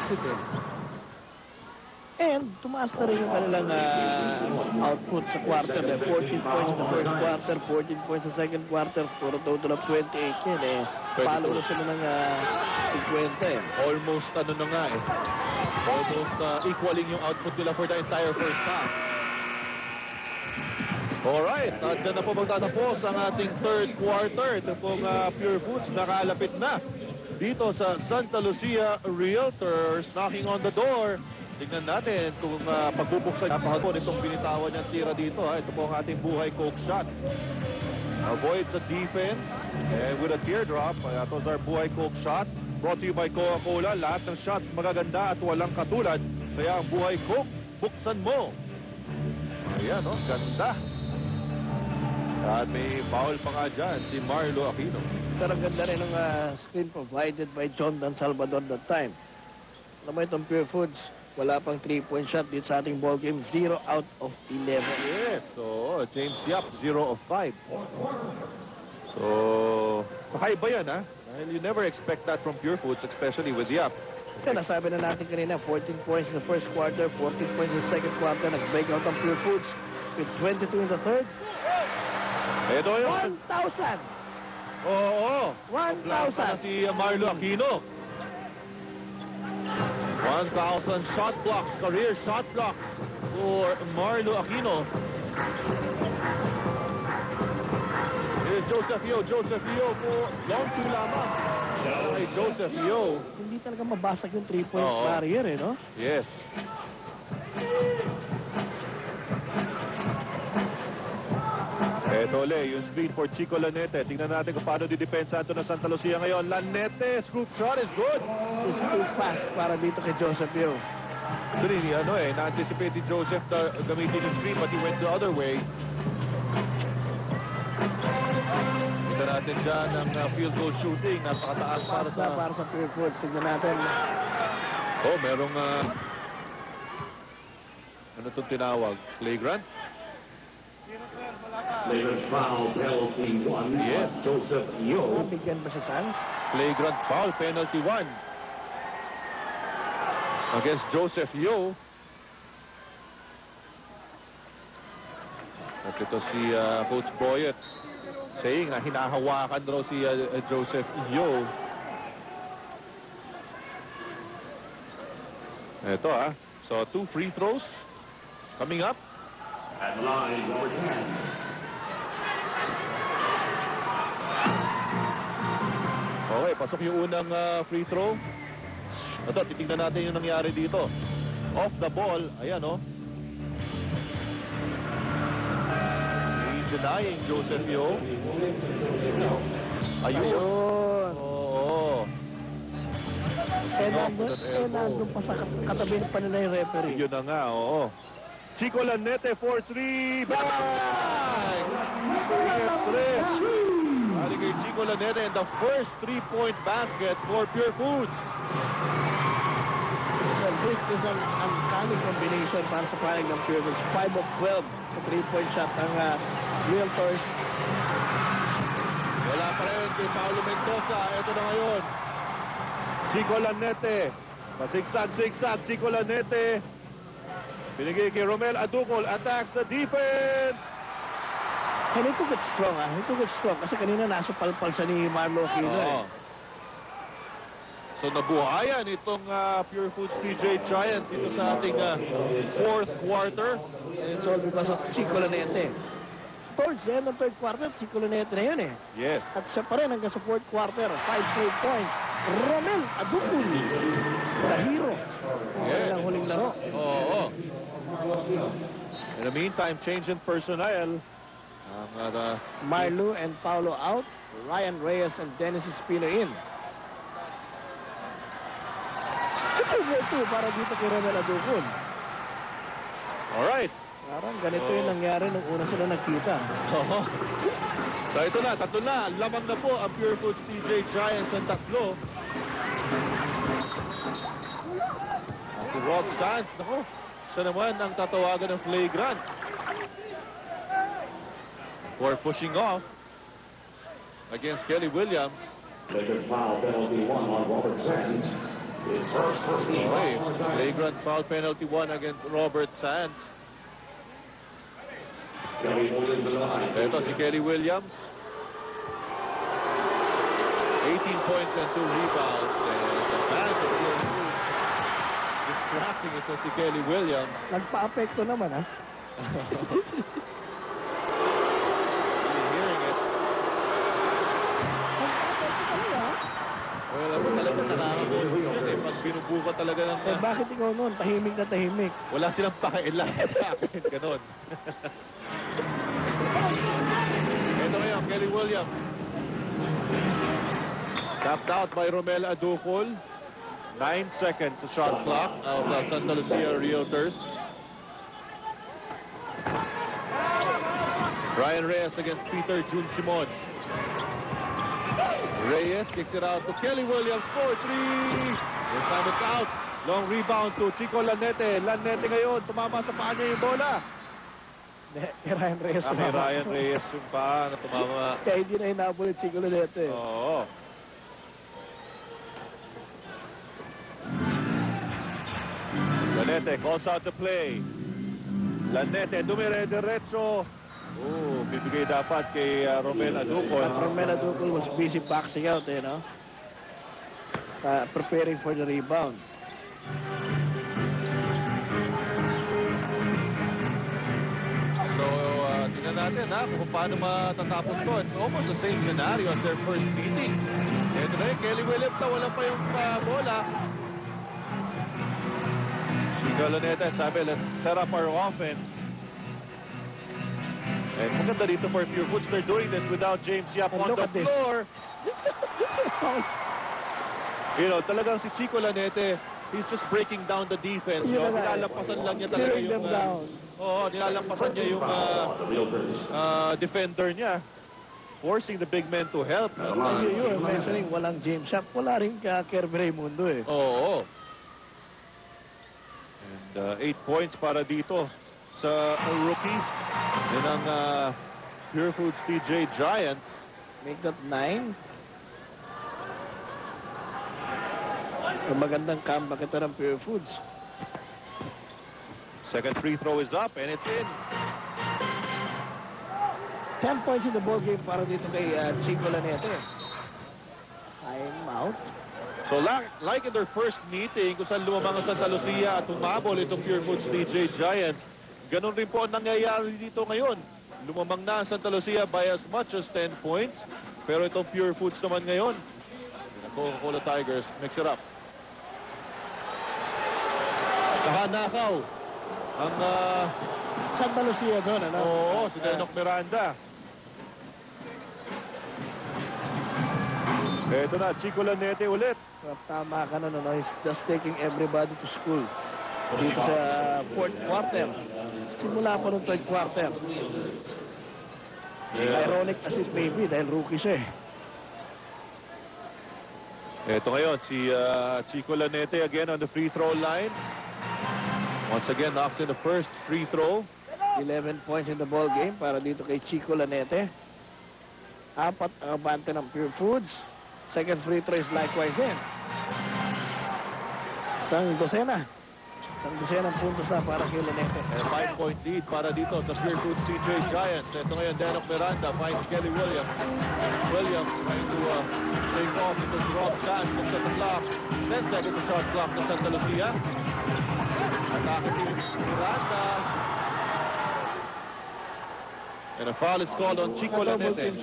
positive. And tumaas na rin yung kanilang output sa quarter. 14 points sa first quarter, 14 points sa second quarter, for a total of 28 yun eh. Palo na sila ng 50 eh. Almost ano na nga eh. Almost equaling yung output nila for the entire first half. Alright, at dyan na po magtatapos ang ating third quarter. Ito pong Pure Foods nakalapit na dito sa Santa Lucia Realtors. Knocking on the door. Tingnan natin kung pagbubuksan napakapon itong binitawan niyang tira dito. Ito po ang ating buhay coke shot. Avoid sa defense and with a teardrop. Ito our buhay coke shot. Brought to you by Coca-Cola. Lahat ng shots magaganda at walang katulad. Kaya ang buhay coke, buksan mo. Ayan, oh, ganda. At may foul pa nga dyan, si Marlo Aquino. Pero ganda rin ang screen provided by John Dan Salvador that time. Alam mo itong Pure Foods, wala pang 3-point shot dito sa ating ball game. 0 out of 11. Yes, so James Yap, 0 of 5. So, kakaiba yan, ha? Dahil you never expect that from Pure Foods, especially with Yap. Kasi nasabi na natin kanina, 14 points in the first quarter, 14 points in the second quarter. Nag-break out ang Pure Foods with 22 in the third. Ito yun. 1,000! Oo. 1,000! Si Marlo Aquino. 1,000 shot blocks, career shot blocks for Marlo Aquino. Here's Joseph Yo po, long two lamang. Ay, Joseph Yo. Hindi talaga mabasag yung 3-point barrier eh, no? Yes. Eto ulit, yung speed for Chico Lanete. Tingnan natin kung paano didepensa ito ng Santa Lucia ngayon. Lanete, scoop shot is good. It's too fast para dito kay Joseph Yo. Actually, na-anticipate ni Joseph na gamitin yung screen but he went the other way. Kita natin dyan ang field goal shooting. Napakataas para sa Pure Foods. Tignan natin. Oh, merong ano itong tinawag? Flagrant? Flagrant foul, penalty 1. Yes. Joseph Yo. Bigyan ba siya chance? Flagrant foul, penalty 1. Against Joseph Yo. At ito si Coach Boyet saying na hinahawakan raw si Joseph Yo. Ito so 2 free throws coming up. At line number 10. Okay, pasok yung unang free throw. Ito, titignan natin yung nangyari dito. Off the ball, ayan He's denying Joseph Yo. Ayun. Oo. Nandun pa sa katabi pa nila yung referee. Yun na nga, oo. Chico Lanete for 3. Bang! Aling kay Chico Lanete and the first 3-point basket for Pure Foods. Well, this is an uncanny combination para sa panig ng Pure Foods. 5 of 12 sa 3-point shot ng Realtors. Wala pa rin kay Paulo Mendoza. Ito na ngayon. Chico Lanete. Pasigsag-sigsag. Chico Lanete. Binigay kay Romel Aducol. Attacks the defense. And he took it strong, He took it strong. Kasi kanina nasa palpal siya ni Marlo Aquino. So nabuhayan itong Pure Foods TJ Giants dito sa ating fourth quarter. It's all because of Chico Lanete. Towards the end of third quarter, Chico Lanete na yun Yes. At siya pa rin hanggang sa fourth quarter. 5 straight points. Romel Aducol. The hero. Yes. Ang huling laro. Oo. In the meantime, change in personnel. Marlo and Paulo out. Ryan Reyes and Dennis Espino in. Ito para dito kay Romel Aducol. Alright. Parang ganito yung nangyari nung una sila nagkita. Oo. So ito na, tatlo na. Lamang na po ang Pure Foods TJ Giants ang tatlo. Si Rob Sands, nako. Siya naman ang tatawagan ng flagrant. For pushing off against Kelly Williams. Flagrant foul, penalty 1 on Robert Sands. His first personal Okay, foul for Giants. flagrant foul penalty 1 against Robert Sands. Kelly Williams to the line. Ito si Kelly Williams. 18 points and 2 rebounds. And the man of Pure Foods distracting ito si Kelly Williams. Nagpa-apekto naman, ha? You're hearing it. Nagpa-apekto talaga, ha? Well, ako talaga nakakabulbul yun eh. Pag binubuka talaga ng... Eh, bakit ikaw noon? Tahimik na tahimik. Wala silang pakialam sa akin. Ganon. Ito ngayon, Kelly Williams. Tapped out by Romel Aducol. 9 seconds to shot clock of the Santa Lucia Realtors. Brian Reyes against Peter Jun Simon. Reyes kicks it out to Kelly Williams for 3. This time it's out. Long rebound to Chico Lanete. Lanete ngayon, tumama sa paa niya yung bola. Kay Ryan Reyes. Kay Ryan Reyes yung paa na tumama. Kaya hindi na inabulit si Gulolete. Oo. Lanete calls out the play. Lanete dumire-diretso. Oh, bibigay dapat kay Romel Aducol. Romel Aducol was busy boxing out, eh, no? Preparing for the rebound. So, tingnan natin kung paano matatapos to. It's almost the same scenario as their first meeting. Ito na yun, Kelly Williams na wala pa yung bola. Chico Lanete sabi, let's set up our offense. And maganda dito for Pure Foods. They're doing this without James Yap And on look the at this. floor. You know, talagang si Chico Lanete, he's just breaking down the defense. Yun No? na nga eh. Nilalampasan lang niya talaga Tearing yung... them down. Nilalampasan niya yung Foul, the Realtors. defender niya. Forcing the big men to help. At the line, You were mentioning walang James Shop. Wala rin ka Kerber Raimundo, eh. Oo. And 8 points para dito sa rookie. Yan ang Pure Foods TJ Giants. Make that 9. Ang magandang comeback ito ng Pure Foods. Second free throw is up and it's in. 10 points in the ball game para dito kay Chico Lanete. Time out. So like in their first meeting kung saan lumamang sa Santa Lucia at humabol itong Pure Foods TJ Giants, ganun rin po ang nangyayari dito ngayon. Lumamang na ang Santa Lucia by as much as 10 points. Pero itong Pure Foods naman ngayon, Coca-Cola Tigers, mix it up. Nakaw ang Santa Lucia doon, ano? oo, si Denok Miranda. Ito na, Chico Lanete ulit. Tama ka na, no? He's just taking everybody to school. Dito sa fourth quarter. Simula pa nung third quarter. Ironic as it may be dahil rookie siya, eh. Ito ngayon, si Chico Lanete again on the free throw line. Once again, knocks in the first free throw. 11 points in the ball game para dito kay Chico Lanete. 4 ang abante ng Pure Foods. Second free throw is likewise din. Isang dosena ng puntos na para kay Lanete. And 5-point lead para dito sa Pure Foods TJ Giants. Ito ngayon, Denok Miranda finds Kelly Williams. Williams trying to take off into drop chance. Looks at the clock. 10 seconds to shot clock ng Santa Lucia. Atake si Miranda. And a foul is called on Chico Lanete.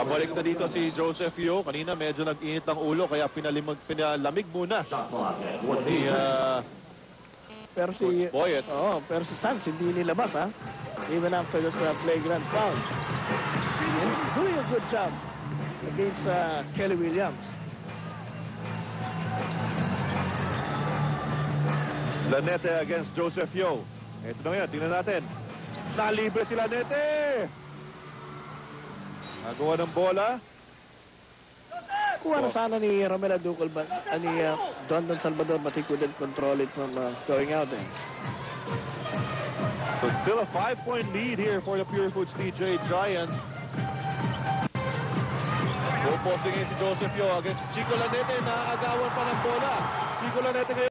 Balik na dito si Joseph Yo. Kanina medyo nag-init ang ulo kaya pinalamig muna ni Pero si Boyet. pero si Sanz hindi nilabas, ha? Even after the flagrant foul. He's doing a good job against Kelly Williams. Lanete against Joseph Yo. Ito na ngayon, tingnan natin. Nalibre si Lanete! Nagawa ng bola. Kuha na sana ni Romel Aducol ni Don Salvador, but he couldn't control it from going out, eh. So still a 5-point lead here for the Pure Foods TJ Giants. Low posting si Joseph Yo against Chico Lanete, nakakagawan pa ng bola. Chico Lanete ngayon.